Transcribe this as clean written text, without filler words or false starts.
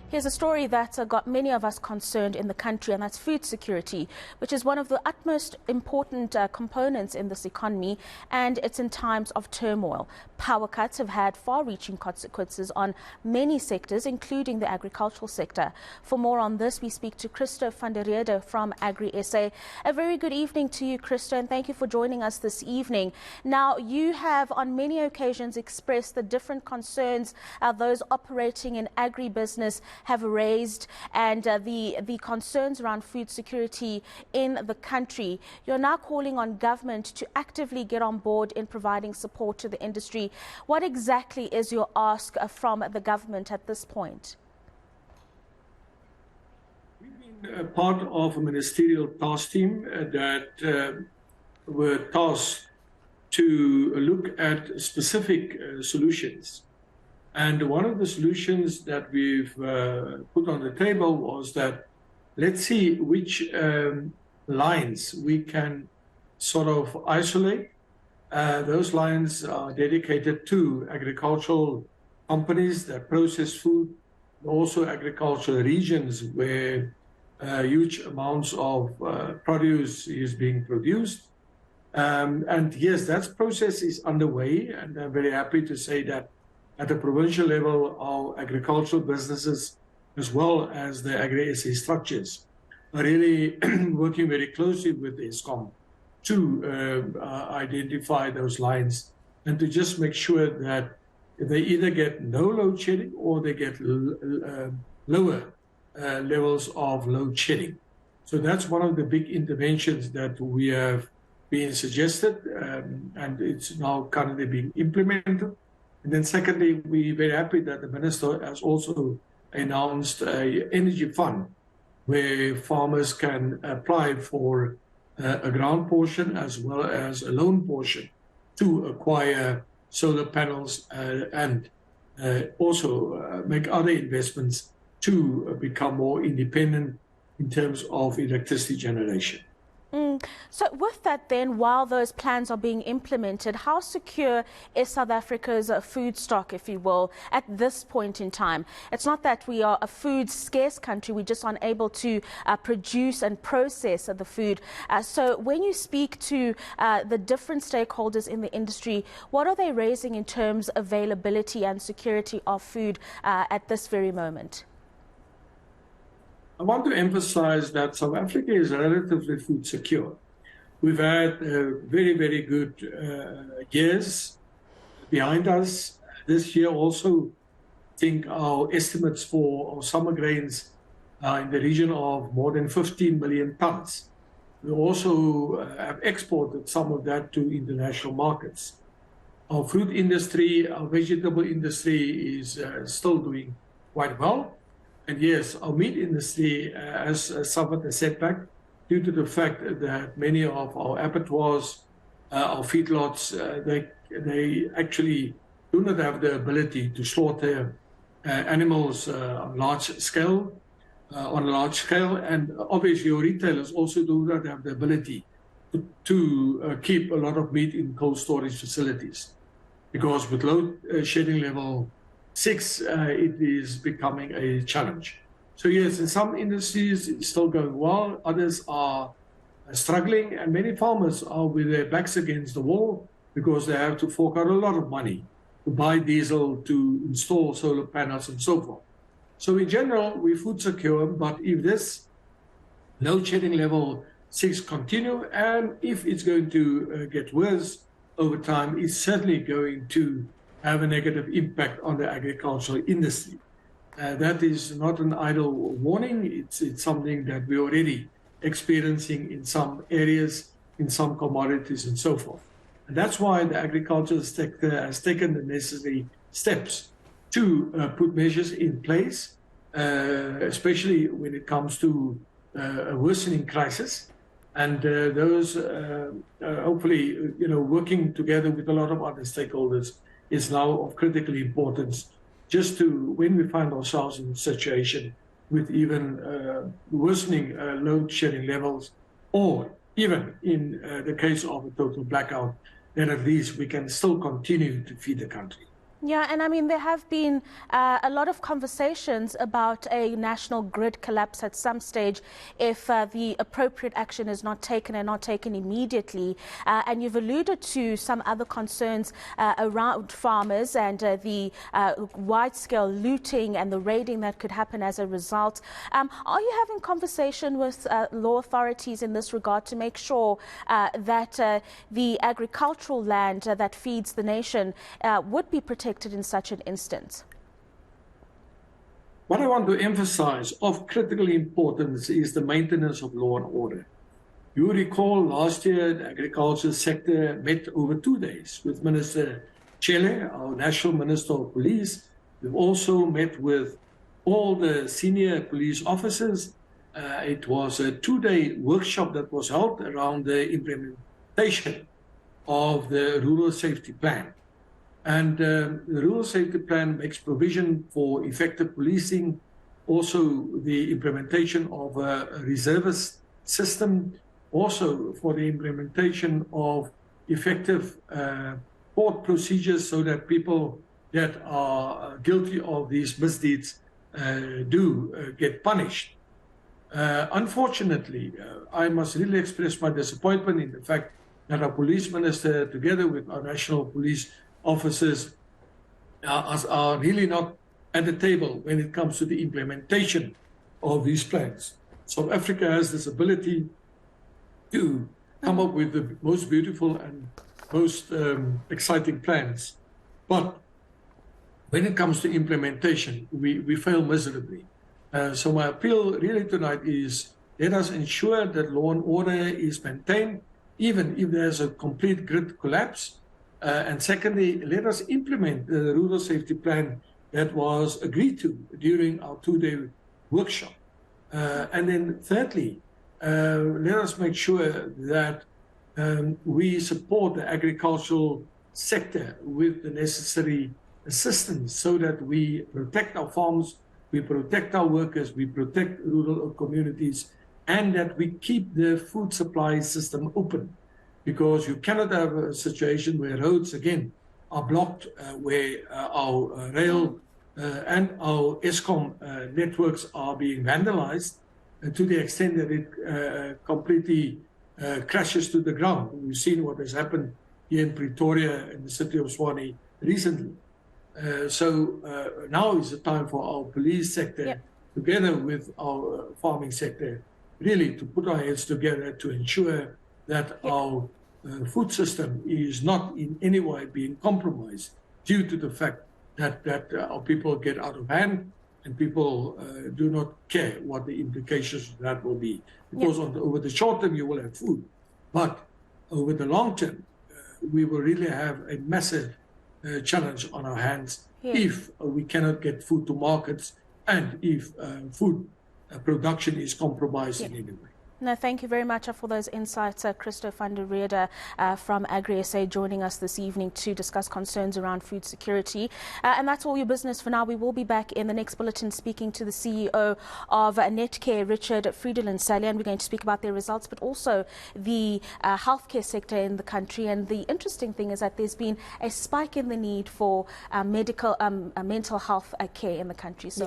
Here's a story that got many of us concerned in the country, and that's food security, which is one of the utmost important components in this economy, and it's in times of turmoil. Power cuts have had far-reaching consequences on many sectors, including the agricultural sector. For more on this, we speak to Christo from Rheede from Agri SA. A very good evening to you, Christo, and thank you for joining us this evening. Now, you have on many occasions expressed the different concerns those operating in agribusiness have raised, and the concerns around food security in the country. You're now calling on government to actively get on board in providing support to the industry. What exactly is your ask from the government at this point? We've been part of a ministerial task team that were tasked to look at specific solutions. And one of the solutions that we've put on the table was that let's see which lines we can sort of isolate. Those lines are dedicated to agricultural companies that process food, also agricultural regions where huge amounts of produce is being produced. And yes, that process is underway, and I'm very happy to say that at the provincial level, our agricultural businesses, as well as the Agri SA structures, are really working very closely with ESCOM to identify those lines and to just make sure that they either get no load shedding or they get lower levels of load shedding. So that's one of the big interventions that we have been suggested, and it's now currently being implemented. And then secondly, we're very happy that the Minister has also announced an energy fund where farmers can apply for a grant portion as well as a loan portion to acquire solar panels and also make other investments to become more independent in terms of electricity generation. So with that then, while those plans are being implemented, how secure is South Africa's food stock, if you will, at this point in time? It's not that we are a food scarce country, we're just unable to produce and process the food. So when you speak to the different stakeholders in the industry, what are they raising in terms of availability and security of food at this very moment? I want to emphasize that South Africa is relatively food secure. We've had very, very good years behind us. This year also, I think our estimates for our summer grains are in the region of more than 15 million tons. We also have exported some of that to international markets. Our fruit industry, our vegetable industry is still doing quite well. And yes, our meat industry has suffered a setback due to the fact that many of our abattoirs, our feedlots, they actually do not have the ability to slaughter animals on a large scale. And obviously, our retailers also do not have the ability to keep a lot of meat in cold storage facilities, because with load shedding level 6, it is becoming a challenge. So yes, in some industries it's still going well, others are struggling, and many farmers are with their backs against the wall because they have to fork out a lot of money to buy diesel, to install solar panels and so forth. So in general, we're food secure, but if this load shedding level 6 continue, and if it's going to get worse over time, it's certainly going to have a negative impact on the agricultural industry. That is not an idle warning. It's something that we're already experiencing in some areas, in some commodities and so forth. And that's why the agricultural sector has taken the necessary steps to put measures in place, especially when it comes to a worsening crisis. And those, hopefully, working together with a lot of other stakeholders is now of critical importance, just to, when we find ourselves in a situation with even worsening load shedding levels, or even in the case of a total blackout, then at least we can still continue to feed the country. Yeah, and I mean, there have been a lot of conversations about a national grid collapse at some stage if the appropriate action is not taken and not taken immediately. And you've alluded to some other concerns around farmers and the wide-scale looting and the raiding that could happen as a result. Are you having conversation with law authorities in this regard to make sure that the agricultural land that feeds the nation would be protected in such an instance? What I want to emphasize of critical importance is the maintenance of law and order. You recall last year the agriculture sector met over 2 days with Minister Chele, our National Minister of Police. We've also met with all the senior police officers. It was a 2-day workshop that was held around the implementation of the Rural Safety Plan. And the Rural Safety Plan makes provision for effective policing, also the implementation of a reservist system, also for the implementation of effective court procedures so that people that are guilty of these misdeeds do get punished. Unfortunately, I must really express my disappointment in the fact that our police minister, together with our national police officers, are really not at the table when it comes to the implementation of these plans. South Africa has this ability to come up with the most beautiful and most exciting plans. But when it comes to implementation, we fail miserably. So my appeal really tonight is let us ensure that law and order is maintained, even if there's a complete grid collapse. And secondly, let us implement the Rural Safety Plan that was agreed to during our 2-day workshop. And then thirdly, let us make sure that we support the agricultural sector with the necessary assistance so that we protect our farms, we protect our workers, we protect rural communities, and that we keep the food supply system open. Because you cannot have a situation where roads, again, are blocked, where our rail and our ESCOM networks are being vandalized to the extent that it completely crashes to the ground. We've seen what has happened here in Pretoria in the city of Tshwane recently. So now is the time for our police sector, together with our farming sector, really to put our heads together to ensure that our food system is not in any way being compromised due to the fact that our people get out of hand and people do not care what the implications of that will be. Because over the short term, you will have food. But over the long term, we will really have a massive challenge on our hands if we cannot get food to markets and if food production is compromised in any way. No, thank you very much for those insights, Christo van der Rheede from Agri SA joining us this evening to discuss concerns around food security. And that's all your business for now. We will be back in the next bulletin speaking to the CEO of Netcare, Richard Friedeland-Sally, and we're going to speak about their results, but also the healthcare sector in the country. And the interesting thing is that there's been a spike in the need for mental health care in the country. So